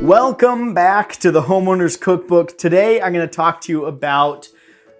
Welcome back to the Homeowners Cookbook. Today I'm going to talk to you about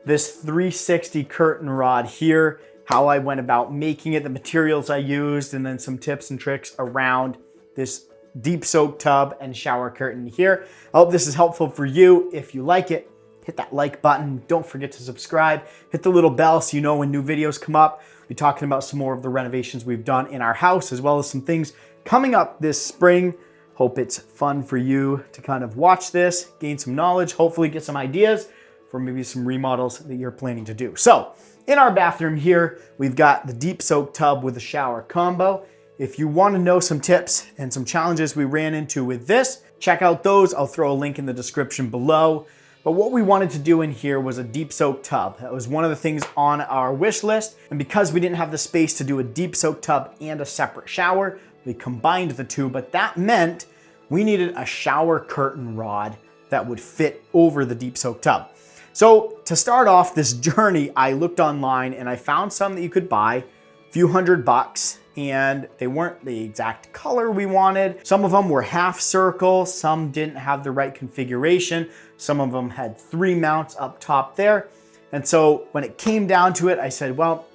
this 360 curtain rod here, how I went about making it, the materials I used, and then some tips and tricks around this deep soak tub and shower curtain here. I hope this is helpful for you. If you like it, hit that like button. Don't forget to subscribe. Hit the little bell so you know when new videos come up. We'll be talking about some more of the renovations we've done in our house, as well as some things coming up this spring. Hope it's fun for you to kind of watch this, gain some knowledge, hopefully get some ideas for maybe some remodels that you're planning to do. So in our bathroom here, we've got the deep soak tub with a shower combo. If you want to know some tips and some challenges we ran into with this, check out those. I'll throw a link in the description below. But what we wanted to do in here was a deep soak tub. That was one of the things on our wish list. And because we didn't have the space to do a deep soak tub and a separate shower, we combined the two, but that meant we needed a shower curtain rod that would fit over the deep soak tub. So to start off this journey, I looked online and I found some that you could buy, a few $100, and they weren't the exact color we wanted. Some of them were half circle, some didn't have the right configuration. Some of them had 3 mounts up top there. And so when it came down to it, I said, well,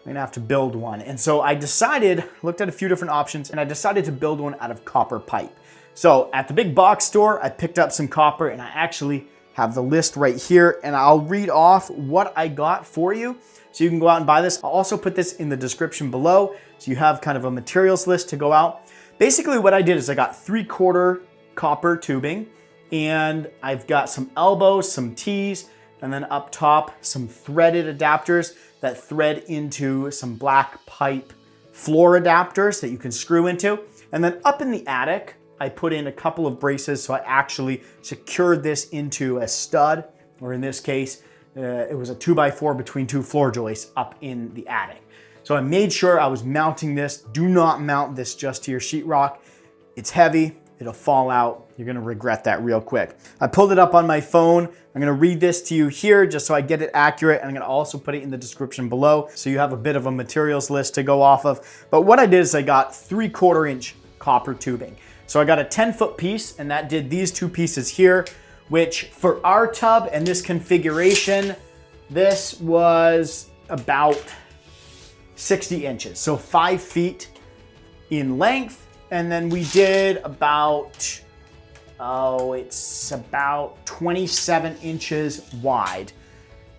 I'm gonna have to build one. And so I decided, looked at a few different options, and I decided to build one out of copper pipe. So at the big box store, I picked up some copper, and I actually have the list right here, and I'll read off what I got for you so you can go out and buy this. I'll also put this in the description below so you have kind of a materials list to go out. Basically what I did is I got 3/4 copper tubing, and I've got some elbows, some T's, and then up top, some threaded adapters that thread into some black pipe floor adapters that you can screw into. And then up in the attic, I put in a couple of braces, so I actually secured this into a stud, or in this case, it was a 2x4 between 2 floor joists up in the attic. So I made sure I was mounting this. Do not mount this just to your sheetrock. It's heavy, it'll fall out. You're gonna regret that real quick. I pulled it up on my phone. I'm gonna read this to you here just so I get it accurate, and I'm gonna also put it in the description below so you have a bit of a materials list to go off of. But what I did is I got 3/4 inch copper tubing. So I got a 10-foot piece, and that did these 2 pieces here, which for our tub and this configuration, this was about 60 inches. So 5 feet in length. And then we did about, it's about 27 inches wide.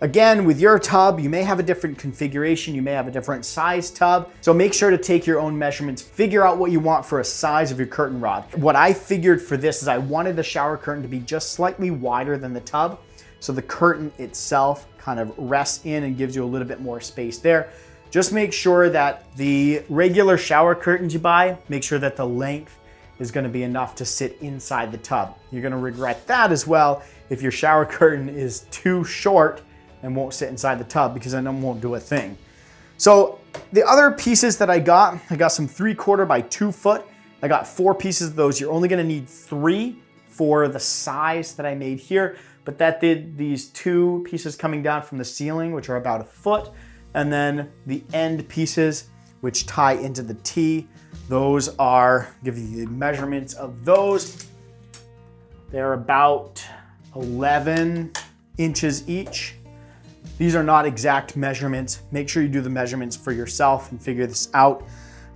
Again, with your tub, you may have a different configuration, you may have a different size tub, so make sure to take your own measurements, figure out what you want for a size of your curtain rod. What I figured for this is I wanted the shower curtain to be just slightly wider than the tub, so the curtain itself kind of rests in and gives you a little bit more space there. Just make sure that the regular shower curtains you buy, make sure that the length is gonna be enough to sit inside the tub. You're gonna regret that as well if your shower curtain is too short and won't sit inside the tub, because then it won't do a thing. So the other pieces that I got some 3/4 by 2 foot. I got 4 pieces of those. You're only gonna need 3 for the size that I made here, but that did these 2 pieces coming down from the ceiling, which are about 1 foot, and then the end pieces, which tie into the T. Those are, give you the measurements of those. They're about 11 inches each. These are not exact measurements. Make sure you do the measurements for yourself and figure this out.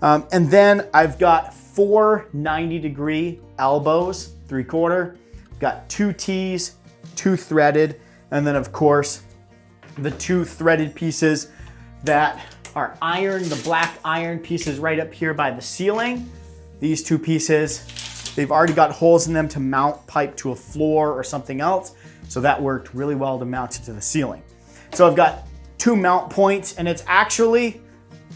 And then I've got 4 90-degree elbows, 3/4. Got 2 T's, 2 threaded, and then of course, the 2 threaded pieces that are iron, the black iron pieces right up here by the ceiling. These 2 pieces, they've already got holes in them to mount pipe to a floor or something else. So that worked really well to mount it to the ceiling. So I've got 2 mount points, and it's actually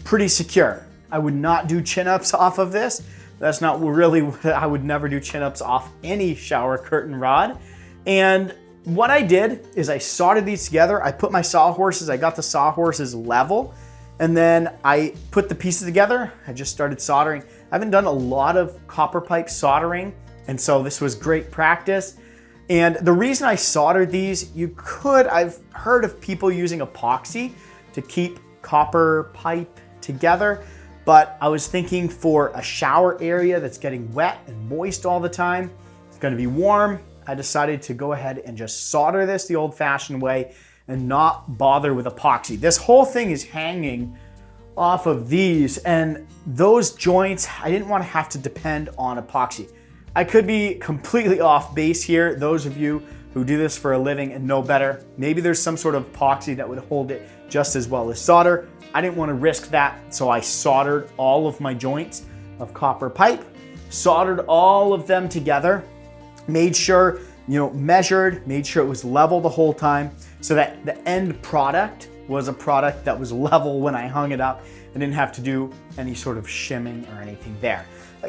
pretty secure. I would not do chin-ups off of this. That's not really what I would never do chin-ups off any shower curtain rod. And what I did is I soldered these together. I put my sawhorses, I got the sawhorses level, and then I put the pieces together. I just started soldering. I haven't done a lot of copper pipe soldering, and so this was great practice. And the reason I soldered these, I've heard of people using epoxy to keep copper pipe together, but I was thinking for a shower area that's getting wet and moist all the time, gonna be warm. I decided to go ahead and just solder this the old-fashioned way and not bother with epoxy. This whole thing is hanging off of these, and those joints, I didn't want to have to depend on epoxy. I could be completely off base here. Those of you who do this for a living and know better, maybe there's some sort of epoxy that would hold it just as well as solder. I didn't want to risk that, so I soldered all of my joints of copper pipe, soldered all of them together, made sure, measured, made sure it was level the whole time so that the end product was a product that was level when I hung it up. I didn't have to do any sort of shimming or anything there.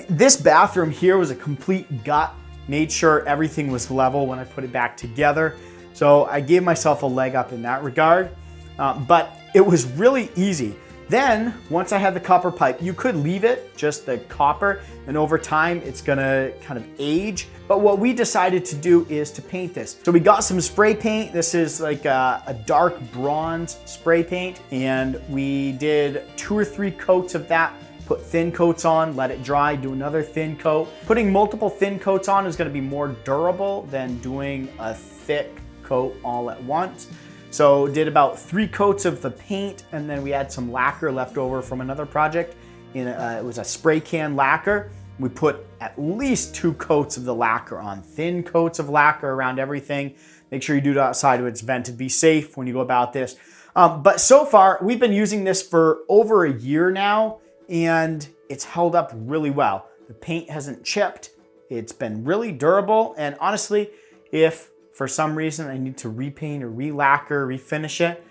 This bathroom here was a complete gut. Made sure everything was level when I put it back together. So I gave myself a leg up in that regard, but it was really easy. Then, once I had the copper pipe, you could leave it, just the copper, and over time it's gonna kind of age. But what we decided to do is to paint this. So we got some spray paint. This is like a dark bronze spray paint, and we did 2 or 3 coats of that. Put thin coats on, let it dry, do another thin coat. Putting multiple thin coats on is gonna be more durable than doing a thick coat all at once. So did about 3 coats of the paint, and then we had some lacquer left over from another project. It was a spray can lacquer. We put at least 2 coats of the lacquer on, thin coats of lacquer around everything. Make sure you do it outside where it's vented. Be safe when you go about this. But so far, we've been using this for over a year now, and it's held up really well. The paint hasn't chipped. It's been really durable. And honestly, if for some reason I need to repaint or re-lacquer, refinish it,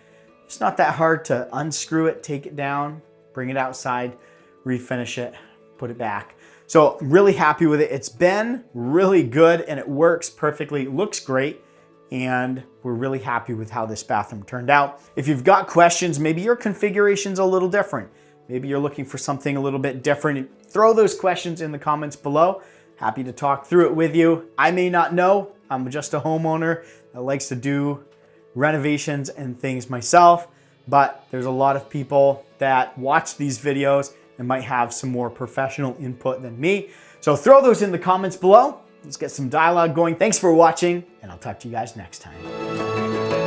it's not that hard to unscrew it, take it down, bring it outside, refinish it, put it back. So I'm really happy with it. It's been really good and it works perfectly. It looks great. And we're really happy with how this bathroom turned out. If you've got questions, maybe your configuration's a little different. Maybe you're looking for something a little bit different. Throw those questions in the comments below. Happy to talk through it with you. I may not know. I'm just a homeowner that likes to do renovations and things myself, but there's a lot of people that watch these videos and might have some more professional input than me. So throw those in the comments below. Let's get some dialogue going. Thanks for watching, and I'll talk to you guys next time.